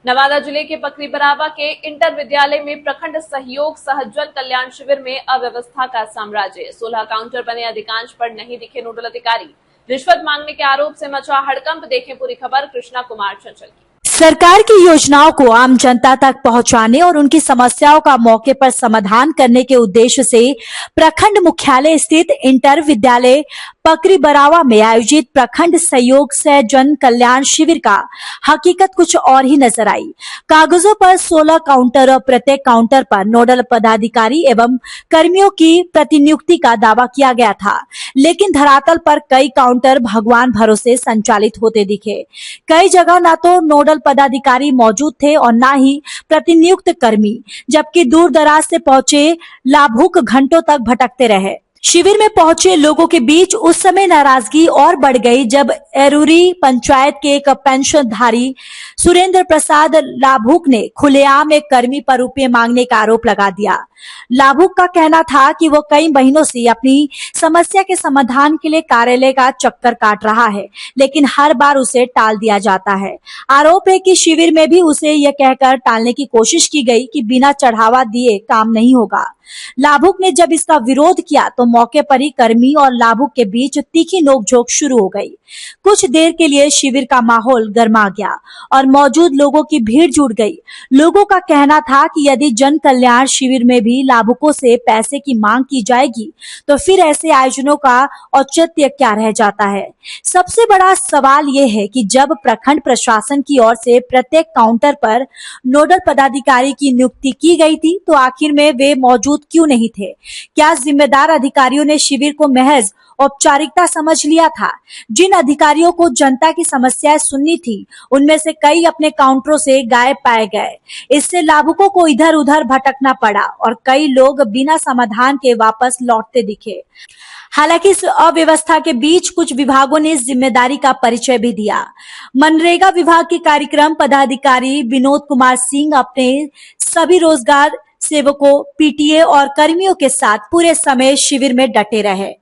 नवादा जिले के पकरी बरावा के इंटर विद्यालय में प्रखंड सहयोग सहजल कल्याण शिविर में अव्यवस्था का साम्राज्य। 16 काउंटर बने, अधिकांश पर नहीं दिखे नोडल अधिकारी। रिश्वत मांगने के आरोप से मचा हड़कंप। देखें पूरी खबर कृष्णा कुमार चंचल की। सरकार की योजनाओं को आम जनता तक पहुंचाने और उनकी समस्याओं का मौके पर समाधान करने के उद्देश्य से प्रखंड मुख्यालय स्थित इंटर विद्यालय पकरी बरावा में आयोजित प्रखंड सहयोग से जन कल्याण शिविर का हकीकत कुछ और ही नजर आई। कागजों पर 16 काउंटर और प्रत्येक काउंटर पर नोडल पदाधिकारी एवं कर्मियों की प्रतिनियुक्ति का दावा किया गया था, लेकिन धरातल पर कई काउंटर भगवान भरोसे संचालित होते दिखे। कई जगह न तो नोडल पदाधिकारी मौजूद थे और न ही प्रतिनियुक्त कर्मी, जबकि दूर दराज से पहुंचे लाभुक घंटों तक भटकते रहे। शिविर में पहुंचे लोगों के बीच उस समय नाराजगी और बढ़ गई जब एरूरी पंचायत के एक पेंशनधारी सुरेंद्र प्रसाद लाभुक ने खुलेआम एक कर्मी पर रुपये मांगने का आरोप लगा दिया। लाभुक का कहना था कि वो कई महीनों से अपनी समस्या के समाधान के लिए कार्यालय का चक्कर काट रहा है, लेकिन हर बार उसे टाल दिया जाता है। आरोप है कि शिविर में भी उसे यह कहकर टालने की कोशिश की गई कि बिना चढ़ावा दिए काम नहीं होगा। लाभुक ने जब इसका विरोध किया तो मौके पर ही कर्मी और लाभुक के बीच तीखी नोकझोंक शुरू हो गई। कुछ देर के लिए शिविर का माहौल गर्मा गया और मौजूद लोगों की भीड़ जुट गई। लोगों का कहना था कि यदि जन कल्याण शिविर में भी लाभुकों से पैसे की मांग की जाएगी तो फिर ऐसे आयोजनों का औचित्य क्या रह जाता है। सबसे बड़ा सवाल यह है कि जब प्रखंड प्रशासन की ओर से प्रत्येक काउंटर पर नोडल पदाधिकारी की नियुक्ति की गई थी तो आखिर में वे मौजूद क्यों नहीं थे? क्या जिम्मेदार अधिकारियों ने शिविर को महज औपचारिकता समझ लिया था? जिन अधिकारियों को जनता की समस्याएं सुननी थी, उनमें से कई अपने काउंटरों से गायब पाए गए। इससे लाभुकों को इधर उधर भटकना पड़ा और कई लोग बिना समाधान के वापस लौटते दिखे। हालांकि इस अव्यवस्था के बीच कुछ विभागों ने इस जिम्मेदारी का परिचय भी दिया। मनरेगा विभाग के कार्यक्रम पदाधिकारी विनोद कुमार सिंह अपने सभी रोजगार सेवकों, पीटीए और कर्मियों के साथ पूरे समय शिविर में डटे रहे।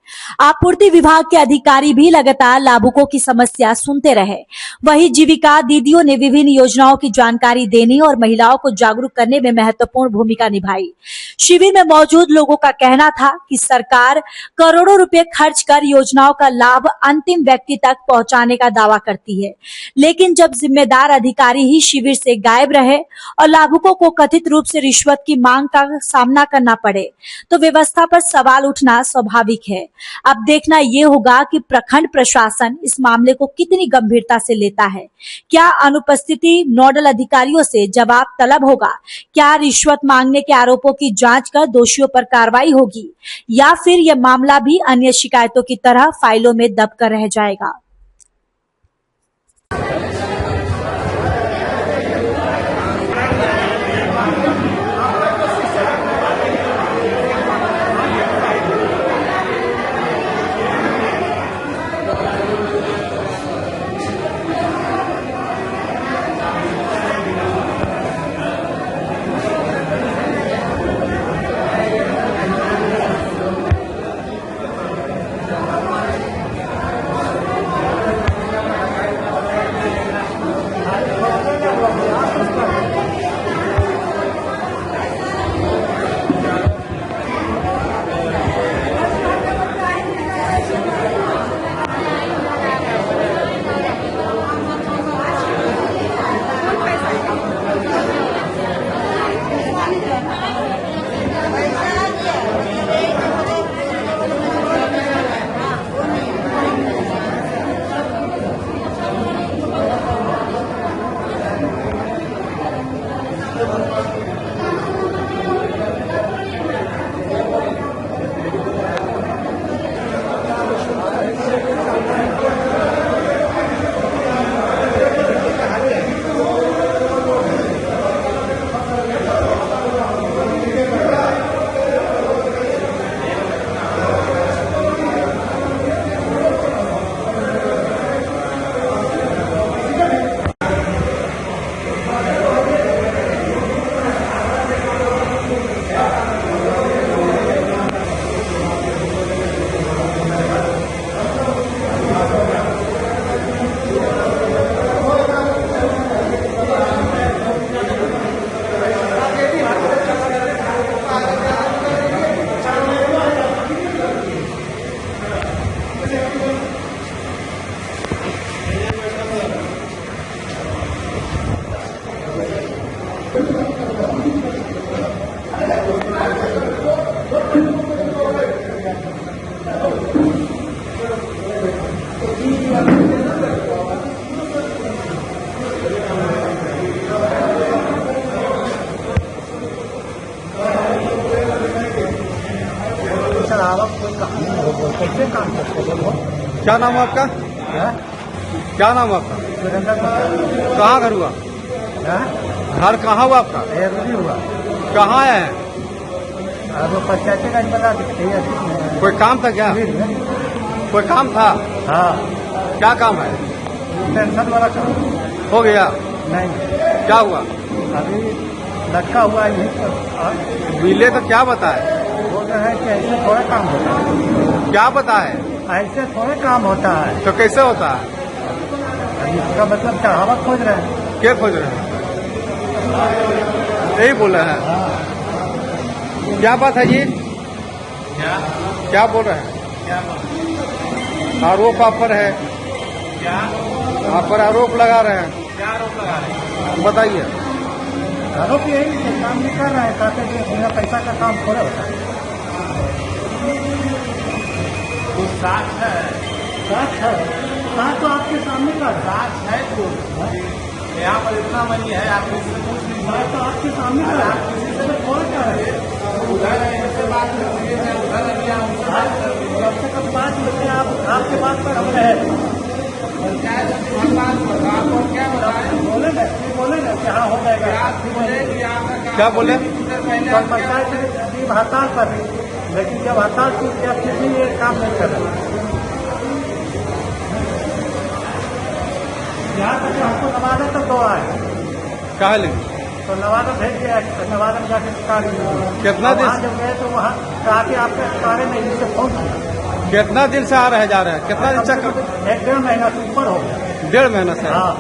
आपूर्ति विभाग के अधिकारी भी लगातार लाभुकों की समस्या सुनते रहे। वहीं जीविका दीदियों ने विभिन्न योजनाओं की जानकारी देने और महिलाओं को जागरूक करने में महत्वपूर्ण भूमिका निभाई। शिविर में मौजूद लोगों का कहना था कि सरकार करोड़ों रुपए खर्च कर योजनाओं का लाभ अंतिम व्यक्ति तक पहुंचाने का दावा करती है, लेकिन जब जिम्मेदार अधिकारी ही शिविर से गायब रहे और लाभुकों को कथित रूप से रिश्वत की मांग का सामना करना पड़े तो व्यवस्था पर सवाल उठना स्वाभाविक है। अब देखना ये होगा कि प्रखंड प्रशासन इस मामले को कितनी गंभीरता से लेता है। क्या अनुपस्थिति नोडल अधिकारियों से जवाब तलब होगा? क्या रिश्वत मांगने के आरोपों की जांच कर दोषियों पर कार्रवाई होगी, या फिर यह मामला भी अन्य शिकायतों की तरह फाइलों में दब कर रह जाएगा? अलावा कोई काम नहीं हो, कैसे काम करते बोलो? क्या नाम है आपका? हाँ? क्या नाम है आपका? सुरेंद्र कुमार। कहाँ घर हुआ? हाँ? घर कहाँ हुआ आपका? एवरी हुआ। कहाँ आए हैं? अब वो पंचायतीगंज बता दिखते हैं। कोई काम था क्या? कोई काम था? हाँ, क्या काम है? पेंशन वाला काम हो गया? नहीं, क्या हुआ? अभी लटका हुआ है यहीं पर। मिले तो क्या बताए? बोल रहे हैं कि ऐसे थोड़ा काम होता है, क्या बताए? ऐसे थोड़े काम होता है। तो कैसे होता है? अभी इसका मतलब चढ़ावा खोज रहे हैं। क्या खोज रहे हैं? यही बोल रहे हैं। हाँ, क्या बात है जी? क्या बोल रहे हैं? आरोप आप पर है। आप पर आरोप लगा रहे हैं। क्या आरोप लगा रहे हैं? बताइए। आरोप यही है, काम नहीं कर रहे हैं, कहते हैं बिना पैसा का काम थोड़ा होता है। कुछ साक्ष है? साथ है, साथ तो आपके सामने का है। साक्ष है कुछ? यहाँ पर इतना मनी है, आप किसी से पूछ लीजिए। साथ तो आपके सामने का है, किसी से थोड़ा का है। उधर है, इनसे बात करिए, मैं उधर लग गया, उनसे बात कर लीजिए। कम से कम बात करते हैं, आप आपके बात पर हम रहे। पंचायत में हम बात कर रहे हैं, आपको क्या बताएं? बोले ना कि हाँ हो जाएगा। आप बोले कि आपका काम क्या बोले? पहले कल आप क्या पंचायत में टीम हड़ताल पर थी, लेकिन जब हड़ताल टूट गया फिर भी ये काम नहीं कर रहे। यहाँ तक कि हमको नवादा तक दो आए, कहा लेंगे? तो नवादा भेज दिया, नवादा में जाके शिकार कितना दिन? वहाँ जब गए तो वहाँ कहा कि आपके शिकारे में इनसे फोन किया। कितना दिन से आ रहे जा रहे हैं? कितना दिन से? 1-1.5 महीना से ऊपर हो गया। 1.5 महीना से। हाँ,